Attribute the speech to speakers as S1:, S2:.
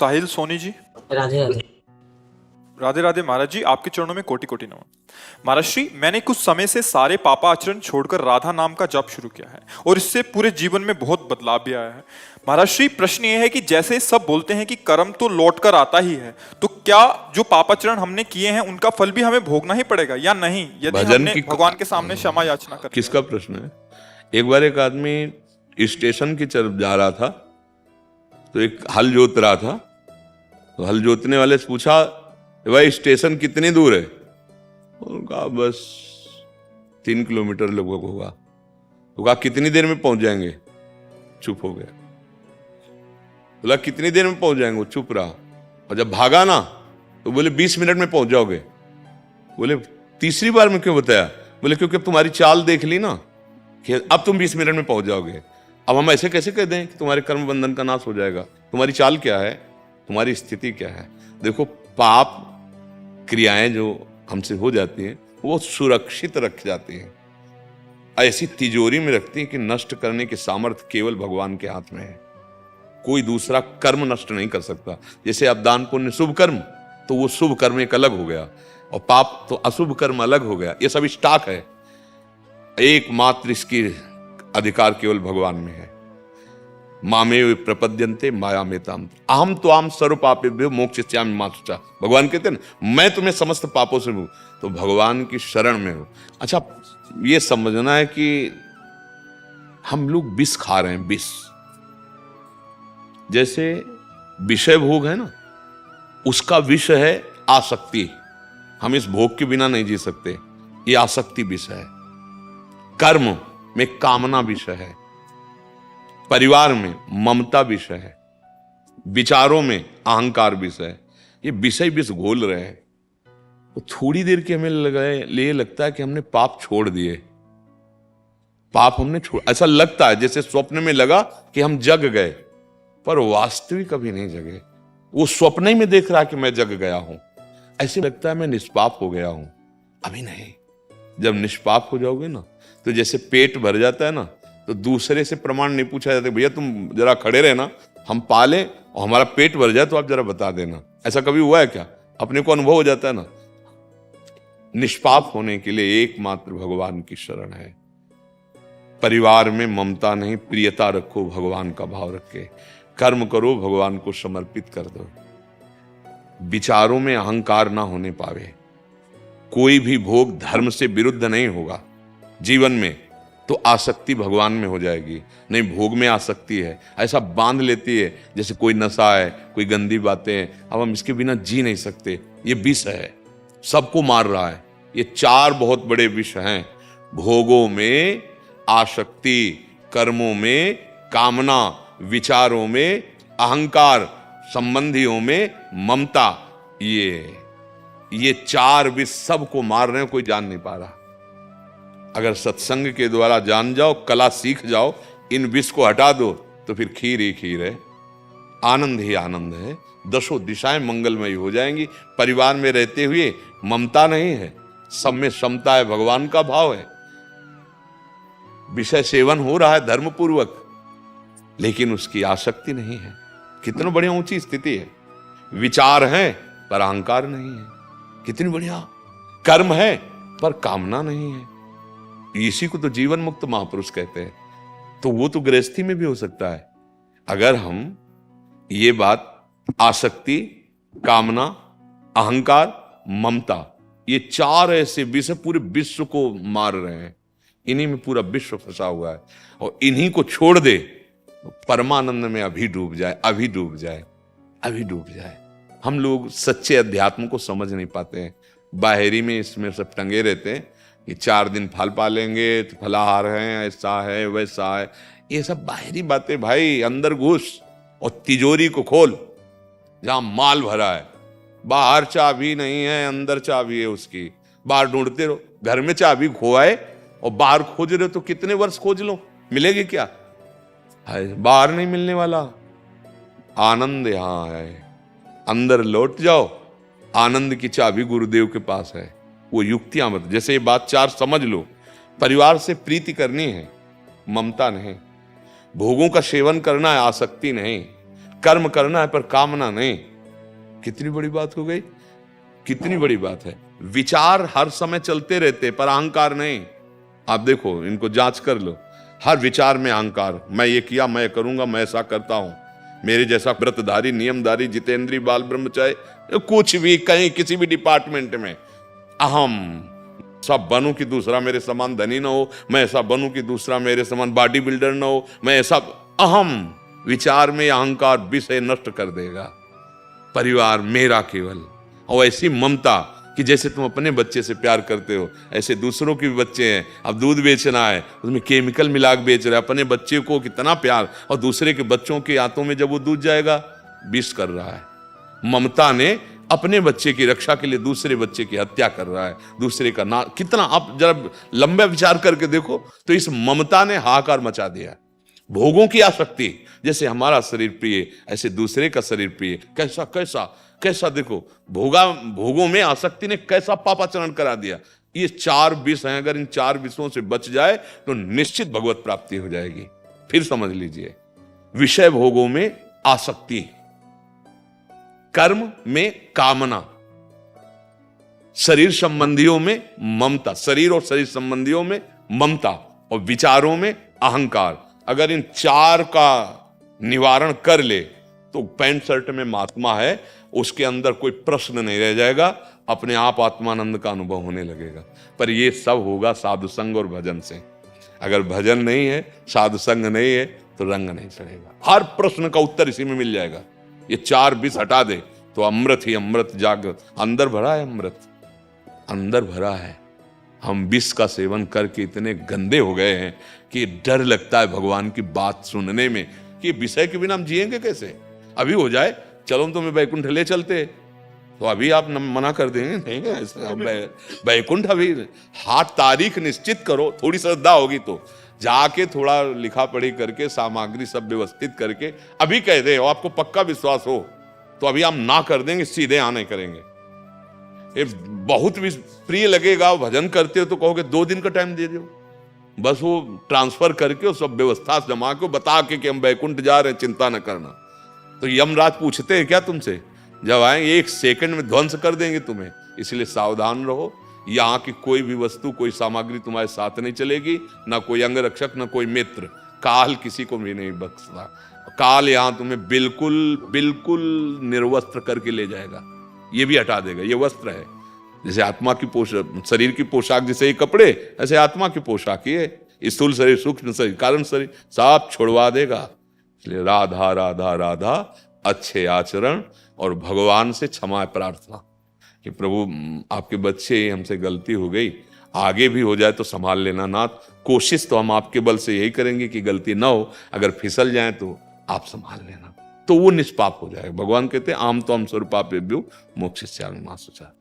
S1: साहिल सोनी जी।
S2: राधे राधे।
S1: राधे राधे महाराज जी, आपके चरणों में कोटि कोटि नमन। महाराज श्री, मैंने कुछ समय से सारे पापा आचरण छोड़कर राधा नाम का जप शुरू किया है और इससे पूरे जीवन में बहुत बदलाव भी आया है। महाराज श्री, प्रश्न ये है कि जैसे सब बोलते हैं कि कर्म तो लौट कर आता ही है, तो क्या जो पापाचरण हमने किए हैं उनका फल भी हमें भोगना ही पड़ेगा या नहीं, यदि हमने भगवान के सामने क्षमा याचना कर?
S3: किसका प्रश्न है? एक बार एक आदमी स्टेशन की तरफ जा रहा था, तो एक हल जोत रहा था, तो हल जोतने वाले से पूछा, भाई स्टेशन कितनी दूर है? उनका बस 3 किलोमीटर लगभग होगा। तो कहा कितनी देर में पहुंच जाएंगे? चुप हो गया। बोला कितनी देर में पहुंच जाएंगे? वो चुप रहा। और जब भागा ना तो बोले 20 मिनट में पहुंच जाओगे। बोले तीसरी बार में क्यों बताया? बोले क्योंकि अब तुम्हारी चाल देख ली ना कि अब तुम 20 मिनट में पहुंच जाओगे। अब हम ऐसे कैसे कह दें कि तुम्हारे कर्म बंधन का नाश हो जाएगा? तुम्हारी चाल क्या है? तुम्हारी स्थिति क्या है? देखो, पाप क्रियाएं जो हमसे हो जाती हैं वो सुरक्षित रख जाती हैं, ऐसी तिजोरी में रखती हैं कि नष्ट करने की सामर्थ्य केवल भगवान के हाथ में है। कोई दूसरा कर्म नष्ट नहीं कर सकता। जैसे अब दान पुण्य शुभ कर्म, तो वो शुभ कर्म एक अलग हो गया और पाप तो अशुभ कर्म अलग हो गया। ये सब स्टॉक है, एकमात्र इसकी अधिकार केवल भगवान में है। मामेव प्रपद्यन्ते माया में ताम अहम त्वाम सर्व पापेभ्यो मोक्षयिष्यामि मा शुचा। भगवान कहते हैं ना, मैं तुम्हें समस्त पापों से हूं, तो भगवान की शरण में हो। अच्छा, ये समझना है कि हम लोग विष खा रहे हैं, विष। जैसे विषय भोग है ना, उसका विष है आसक्ति। हम इस भोग के बिना नहीं जी सकते, ये आसक्ति विष है। कर्म में कामना विषय है, परिवार में ममता विषय है, विचारों में अहंकार विषय है। ये विषय विष घोल रहे हैं। तो थोड़ी देर के हमें लिए लगता है कि हमने पाप छोड़ दिए, पाप हमने छोड़, ऐसा लगता है जैसे स्वप्न में लगा कि हम जग गए, पर वास्तविक कभी नहीं जगे। वो स्वप्न ही में देख रहा कि मैं जग गया हूं, ऐसे लगता है मैं निष्पाप हो गया हूं। अभी नहीं। जब निष्पाप हो जाओगे ना, तो जैसे पेट भर जाता है ना, तो दूसरे से प्रमाण नहीं पूछा जाता, भैया तुम जरा खड़े रहे ना, हम पाले और हमारा पेट भर जाए तो आप जरा बता देना। ऐसा कभी हुआ है क्या? अपने को अनुभव हो जाता है ना। निष्पाप होने के लिए एकमात्र भगवान की शरण है। परिवार में ममता नहीं, प्रियता रखो, भगवान का भाव रखे। कर्म करो, भगवान को समर्पित कर दो। विचारों में अहंकार ना होने पावे। कोई भी भोग धर्म से विरुद्ध नहीं होगा जीवन में, तो आसक्ति भगवान में हो जाएगी। नहीं, भोग में आसक्ति है, ऐसा बांध लेती है जैसे कोई नशा है, कोई गंदी बातें हैं, अब हम इसके बिना जी नहीं सकते। ये विष है, सबको मार रहा है। ये 4 बहुत बड़े विष हैं। भोगों में आसक्ति, कर्मों में कामना, विचारों में अहंकार, संबंधियों में ममता। ये 4 विष सबको मार रहे हैं, कोई जान नहीं पा रहा। अगर सत्संग के द्वारा जान जाओ, कला सीख जाओ, इन विष को हटा दो, तो फिर खीर ही खीर है, आनंद ही आनंद है। 10 दिशाएं मंगलमयी हो जाएंगी। परिवार में रहते हुए ममता नहीं है, सब में समता है, भगवान का भाव है। विषय सेवन हो रहा है धर्मपूर्वक, लेकिन उसकी आसक्ति नहीं है। कितनी बढ़िया ऊंची स्थिति है। विचार है पर अहंकार नहीं है, कितनी बढ़िया। कर्म है पर कामना नहीं है। इसी को तो जीवन मुक्त महापुरुष कहते हैं। तो वो तो गृहस्थी में भी हो सकता है। अगर हम ये बात, आसक्ति, कामना, अहंकार, ममता, ये 4 ऐसे विषय पूरे विश्व को मार रहे हैं। इन्हीं में पूरा विश्व फंसा हुआ है, और इन्हीं को छोड़ दे तो परमानंद में अभी डूब जाए, अभी डूब जाए, अभी डूब जाए। हम लोग सच्चे अध्यात्म को समझ नहीं पाते हैं। बाहरी में इसमें सब टंगे रहते हैं कि 4 दिन फल पालेंगे तो फलाहार है, ऐसा है, वैसा है। ये सब बाहरी बातें भाई। अंदर घुस और तिजोरी को खोल, जहां माल भरा है। बाहर चाबी नहीं है, अंदर चाबी है उसकी। बाहर ढूंढते रहो, घर में चाबी खोआए और बाहर खोज रहे हो तो कितने वर्ष खोज लो, मिलेगी क्या? बाहर नहीं मिलने वाला। आनंद यहां है, अंदर लौट जाओ। आनंद की चाबी गुरुदेव के पास है। वो युक्तियां मत, जैसे ये बात 4 समझ लो। परिवार से प्रीति करनी है, ममता नहीं। भोगों का सेवन करना है, आसक्ति नहीं। कर्म करना है पर कामना नहीं। कितनी बड़ी बात हो गई, कितनी बड़ी बात है। विचार हर समय चलते रहते पर अहंकार नहीं। आप देखो, इनको जांच कर लो, हर विचार में अहंकार। मैं ये किया, मैं करूंगा, मैं ऐसा करता हूं, मेरे जैसा व्रतधारी, नियमधारी, जितेंद्रीय, बाल ब्रह्मचारी, कुछ भी कहीं किसी भी डिपार्टमेंट में अहम सब बनूं कि दूसरा मेरे समान धनी ना हो, मैं ऐसा बनूं कि दूसरा मेरे समान बॉडी बिल्डर ना हो, मैं ऐसा। अहम विचार में अहंकार विषय नष्ट कर देगा। परिवार मेरा केवल, और ऐसी ममता कि जैसे तुम अपने बच्चे से प्यार करते हो ऐसे दूसरों के भी बच्चे हैं। अब दूध बेचना है, उसमें केमिकल मिला के बेच रहा है, अपने बच्चे को कितना प्यार, और दूसरे के बच्चों के हाथों में जब वो दूध जाएगा विष कर रहा है। ममता ने अपने बच्चे की रक्षा के लिए दूसरे बच्चे की हत्या कर रहा है, दूसरे का ना। कितना आप जरा लंबा विचार करके देखो तो इस ममता ने हाहाकार मचा दिया। भोगों की आसक्ति, जैसे हमारा शरीर प्रिय ऐसे दूसरे का शरीर प्रिय। कैसा कैसा कैसा देखो, भोगों में आसक्ति ने कैसा पापाचरण करा दिया। ये 4 विष हैं, अगर इन 4 विषयों से बच जाए तो निश्चित भगवत प्राप्ति हो जाएगी। फिर समझ लीजिए, विषय भोगों में आसक्ति, कर्म में कामना, शरीर संबंधियों में ममता, शरीर और शरीर संबंधियों में ममता, और विचारों में अहंकार। अगर इन 4 का निवारण कर ले तो पैंट शर्ट में महात्मा है, उसके अंदर कोई प्रश्न नहीं रह जाएगा, अपने आप आत्मानंद का अनुभव होने लगेगा। पर ये सब होगा साधु संग और भजन से। अगर भजन नहीं है, साधु संग नहीं है, तो रंग नहीं चढ़ेगा। हर प्रश्न का उत्तर इसी में मिल जाएगा। ये 4 विष हटा दे तो अमृत ही अमृत, जागृत अंदर भरा है, अमृत अंदर भरा है। हम विष का सेवन करके इतने गंदे हो गए हैं कि डर लगता है भगवान की बात सुनने में कि विषय के बिना हम जिएंगे कैसे। अभी हो जाए चलो तुम्हें वैकुंठ ले चलते, तो अभी आप मना कर देंगे, नहीं ऐसा वैकुंठ अभी हाथ तारीख निश्चित करो, थोड़ी श्रद्धा होगी तो जाके थोड़ा लिखा पढ़ी करके सामग्री सब व्यवस्थित करके अभी कह दे, और आपको पक्का विश्वास हो तो अभी हम ना कर देंगे, सीधे आने करेंगे। ये बहुत भी प्रिय लगेगा, भजन करते हो तो कहोगे 2 दिन का टाइम दे दो, बस वो ट्रांसफर करके वो सब व्यवस्था जमा के बता के कि हम वैकुंठ जा रहे हैं, चिंता न करना। तो यमराज पूछते हैं क्या तुमसे, जब आएंगे 1 सेकंड में ध्वंस कर देंगे तुम्हें। इसलिए सावधान रहो, यहाँ की कोई भी वस्तु, कोई सामग्री तुम्हारे साथ नहीं चलेगी, ना कोई अंग रक्षक, ना कोई मित्र। काल किसी को भी नहीं बख्शता। काल यहाँ तुम्हें बिल्कुल बिल्कुल निर्वस्त्र करके ले जाएगा, ये भी हटा देगा। ये वस्त्र है, जैसे आत्मा की पोशाक, शरीर की पोशाक जैसे ये कपड़े, ऐसे आत्मा की पोशाक ये स्थूल शरीर, सूक्ष्म शरीर, कारण शरीर सब छुड़वा देगा। इसलिए राधा राधा राधा, अच्छे आचरण और भगवान से क्षमा प्रार्थना कि प्रभु आपके बच्चे, हमसे गलती हो गई, आगे भी हो जाए तो संभाल लेना नाथ। कोशिश तो हम आपके बल से यही करेंगे कि गलती ना हो, अगर फिसल जाए तो आप संभाल लेना, तो वो निष्पाप हो जाएगा। भगवान कहते हैं आम तो हम स्वरूपापेभ्यो मोक्षयिष्यामि मा शुचः।